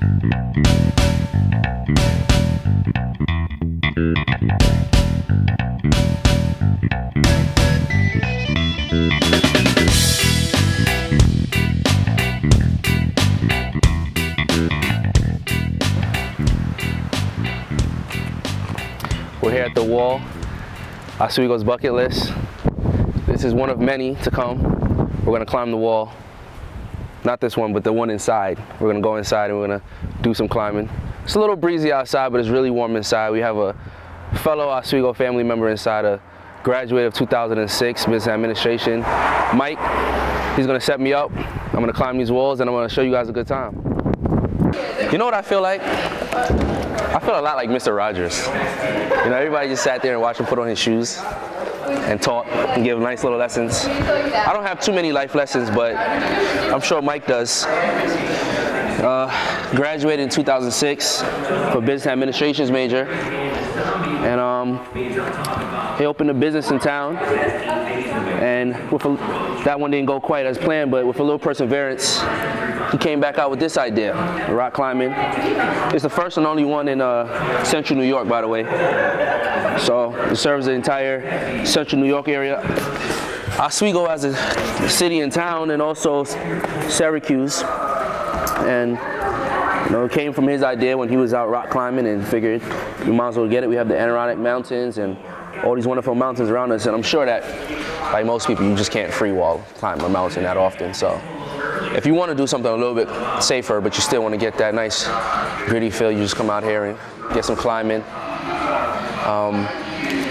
We're here at the wall, Oswego's bucket list. This is one of many to come. We're gonna climb the wall. Not this one, but the one inside. We're gonna go inside and we're gonna do some climbing. It's a little breezy outside, but it's really warm inside. We have a fellow Oswego family member inside, a graduate of 2006, business administration, Mike. He's gonna set me up. I'm gonna climb these walls and I'm gonna show you guys a good time. You know what I feel like? I feel a lot like Mr. Rogers. You know, everybody just sat there and watched him put on his shoes and taught and give nice little lessons. I don't have too many life lessons, but I'm sure Mike does. Graduated in 2006 for business administration's major, and he opened a business in town, and that one didn't go quite as planned, but with a little perseverance, he came back out with this idea, rock climbing. It's the first and only one in central New York, by the way. So it serves the entire central New York area. Oswego as a city and town, and also Syracuse. And you know, it came from his idea when he was out rock climbing and figured we might as well get it. We have the Adirondack Mountains and all these wonderful mountains around us, and I'm sure that, like most people, you just can't free wall climb a mountain that often. So if you want to do something a little bit safer, but you still want to get that nice gritty feel, you just come out here and get some climbing.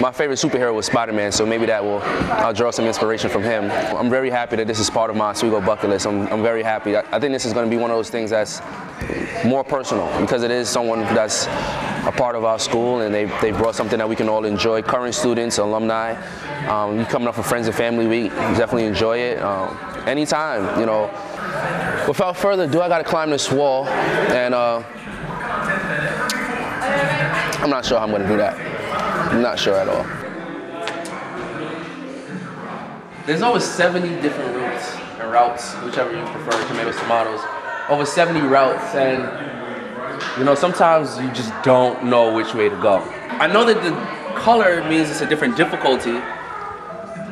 My favorite superhero was Spider-Man, so maybe I'll draw some inspiration from him. I'm very happy that this is part of my Oswego bucket list. I'm very happy. I think this is going to be one of those things that's more personal, because it is someone that's a part of our school, and they brought something that we can all enjoy. Current students, alumni, you coming up for Friends and Family Week, definitely enjoy it. Anytime, you know. Without further ado, I got to climb this wall, and I'm not sure how I'm going to do that. I'm not sure at all. There's over 70 different routes, whichever you prefer, tomatoes, tomatoes. Over 70 routes, and you know, sometimes you just don't know which way to go. I know that the color means it's a different difficulty,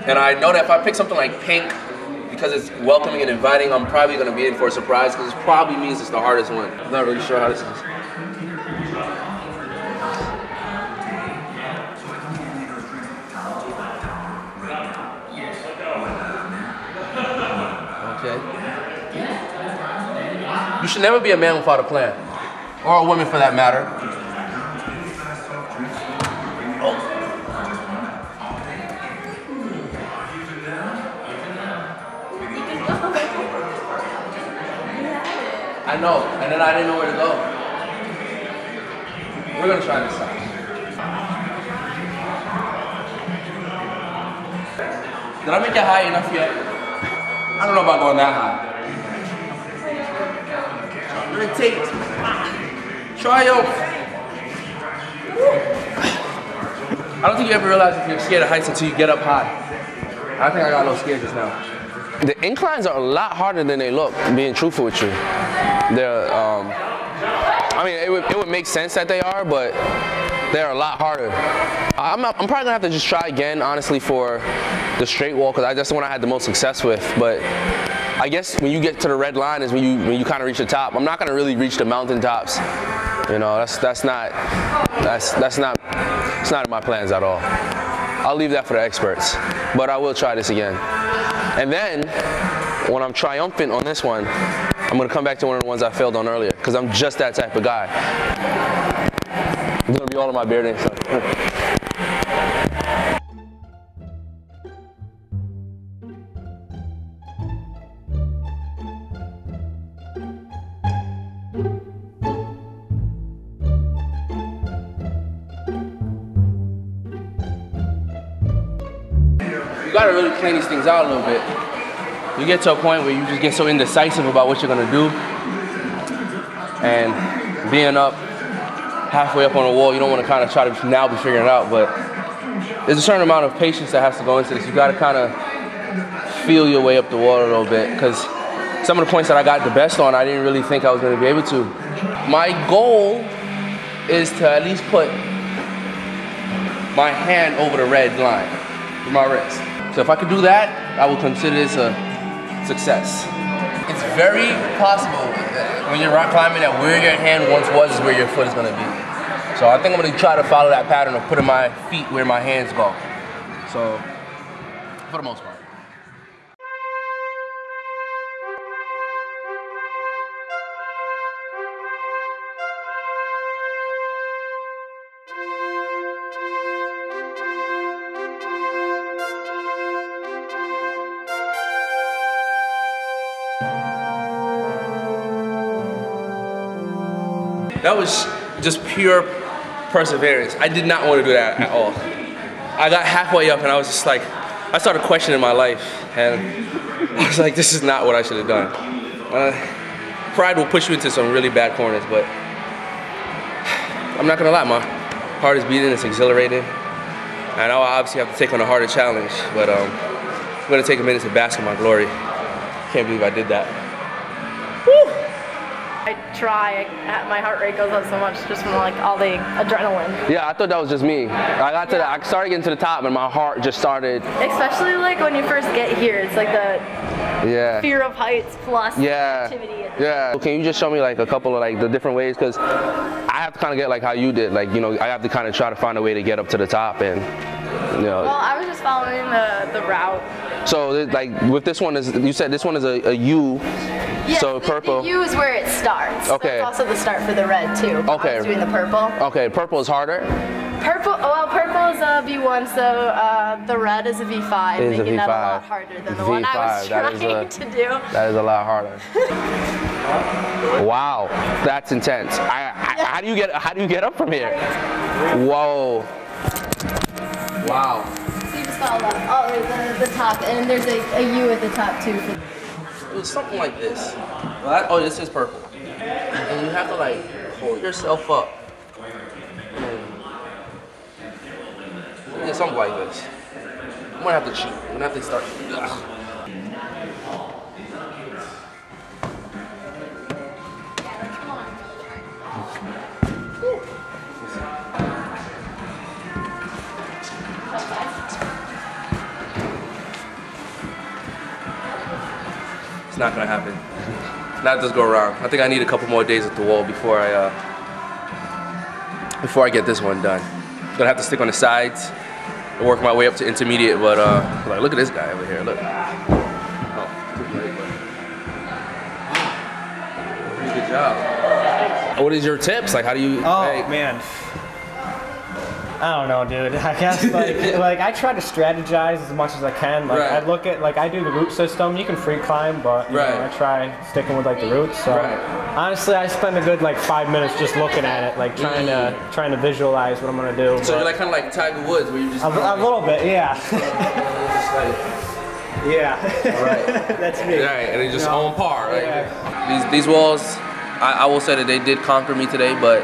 and I know that if I pick something like pink, because it's welcoming and inviting, I'm probably going to be in for a surprise, because it probably means it's the hardest one. I'm not really sure how this is. Okay. You should never be a man without a plan, or a woman for that matter. I know, and then I didn't know where to go. We're gonna try this out. Did I make it high enough yet? I don't know about going that high. Meditate. Triumph. I don't think you ever realize if you're scared of heights until you get up high. I think I got a little scared just now. The inclines are a lot harder than they look, being truthful with you. They're, I mean, it would make sense that they are, but they're a lot harder. I'm probably gonna have to just try again, honestly, for the straight wall, because that's the one I had the most success with. But I guess when you get to the red line is when you kind of reach the top. I'm not gonna really reach the mountain tops. You know, it's not in my plans at all. I'll leave that for the experts, but I will try this again. And then, when I'm triumphant on this one, I'm gonna come back to one of the ones I failed on earlier, because I'm just that type of guy. It's gonna be all of my beard and stuff. You gotta really plan these things out a little bit. You get to a point where you just get so indecisive about what you're gonna do, and being up halfway up on the wall, you don't want to kind of try to now be figuring it out, but there's a certain amount of patience that has to go into this. You got to kind of feel your way up the wall a little bit, because some of the points that I got the best on, I didn't really think I was going to be able to. My goal is to at least put my hand over the red line with my wrist. So if I could do that, I will consider this a success. It's very possible when you're rock climbing that where your hand once was is where your foot is gonna be. So I think I'm gonna try to follow that pattern of putting my feet where my hands go. So, for the most part. That was just pure perseverance. I did not want to do that at all. I got halfway up and I was just like, I started questioning my life and I was like, this is not what I should have done. Pride will push you into some really bad corners, but I'm not gonna lie, my heart is beating, it's exhilarating. And I obviously have to take on a harder challenge, but I'm gonna take a minute to bask in my glory. Can't believe I did that. Woo! I try, my heart rate goes up so much just from like all the adrenaline. Yeah, I thought that was just me. I started getting to the top and my heart just started. Especially like when you first get here, it's like the fear of heights plus activity. Yeah. Can you just show me like a couple of like the different ways? Because I have to kind of get like how you did. Like, you know, I have to kind of try to find a way to get up to the top and, you know. Well, I was just following the route. So like with this one, you said this one is a U. Yes, so purple. The U is where it starts. Okay. That's also the start for the red too. Okay. I was doing the purple. Okay, purple is harder? Purple is a V1, so the red is a V5, making that a lot harder than the one I was trying to do. That is a lot harder. Wow, that's intense. How do you get up from here? Whoa. Wow. So you just follow up, the top, and there's a U at the top too. It was something like this. Well, oh, this is purple. And you have to like hold yourself up. Yeah, something like this. I'm gonna have to cheat. I'm gonna have to start. Ugh. It's not gonna happen. Not just go around. I think I need a couple more days at the wall before I get this one done. I'm gonna have to stick on the sides and work my way up to intermediate. But like, look at this guy over here. Look. Oh, pretty good job. What is your tips? Like, how do you? Oh man. I don't know, dude. I guess like I try to strategize as much as I can. Like I look at I do the route system. You can free climb, but you know, I try sticking with like the routes. So honestly, I spend a good like 5 minutes just looking at it, like trying to visualize what I'm gonna do. So you're like kind of like Tiger Woods, where you just a little bit, yeah. Yeah. Right. That's me. Right, and it's just on par. Right? Yeah. These walls, I will say that they did conquer me today, but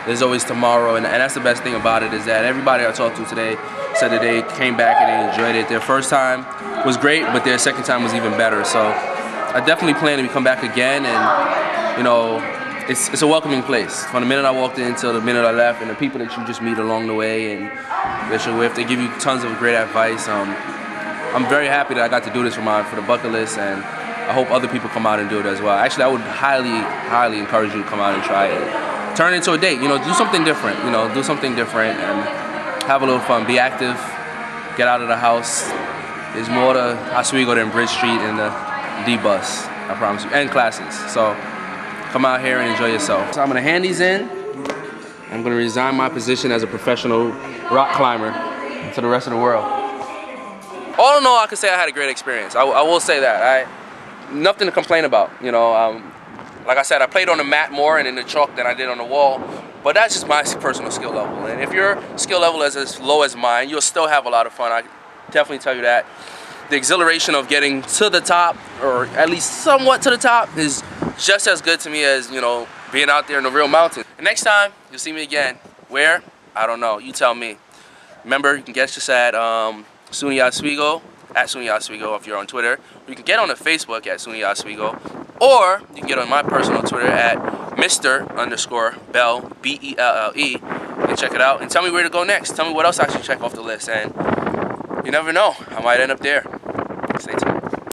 there's always tomorrow, and that's the best thing about it, is that everybody I talked to today said that they came back and they enjoyed it. Their first time was great, but their second time was even better. So I definitely plan to come back again, and you know, it's a welcoming place. From the minute I walked in till the minute I left, and the people that you just meet along the way and that you're with, they give you tons of great advice. I'm very happy that I got to do this for the bucket list, and I hope other people come out and do it as well. Actually, I would highly encourage you to come out and try it. Turn it into a date, you know, do something different, do something different and have a little fun, be active, get out of the house. There's more to Oswego than Bridge Street and the D-Bus, I promise you, and classes. So come out here and enjoy yourself. So I'm gonna hand these in. I'm gonna resign my position as a professional rock climber to the rest of the world. All in all, I can say I had a great experience. I will say that. Nothing to complain about, you know. Like I said, I played on the mat more and in the chalk than I did on the wall, but that's just my personal skill level. And if your skill level is as low as mine, you'll still have a lot of fun. I can definitely tell you that. The exhilaration of getting to the top, or at least somewhat to the top, is just as good to me as, you know, being out there in the real mountain. And next time, you'll see me again. Where? I don't know. You tell me. Remember, you can get us at SUNY Oswego, at SUNY Oswego if you're on Twitter. Or you can get on the Facebook at SUNY Oswego. Or you can get on my personal Twitter at Mr_Belle, B-E-L-L-E, and check it out. And tell me where to go next. Tell me what else I should check off the list. And you never know, I might end up there.